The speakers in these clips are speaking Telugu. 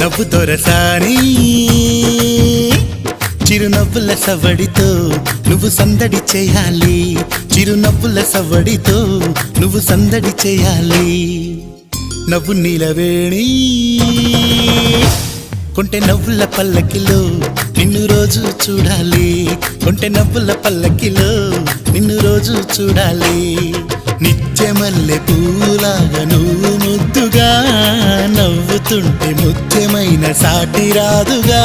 నవ్వు దొరసాని చిరునవ్వుల సవడితో నువ్వు సందడి చేయాలి, చిరునవ్వుల సవడితో నువ్వు సందడి చేయాలి. నవ్వు నీలవేణి కొంటె నవ్వుల పల్లకిలో నిన్ను రోజు చూడాలి, కొంటె నవ్వుల పల్లకిలో నిన్ను రోజు చూడాలి. నిత్యమల్లె పూలాగా నువ్వు ముద్దుగా నవ్వుతుంటే ముత్యమైన సాటి రాదుగా,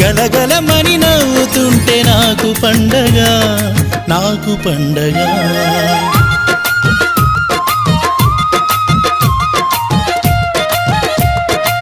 గలగలమని నవ్వుతుంటే నాకు పండగ, నాకు పండగ.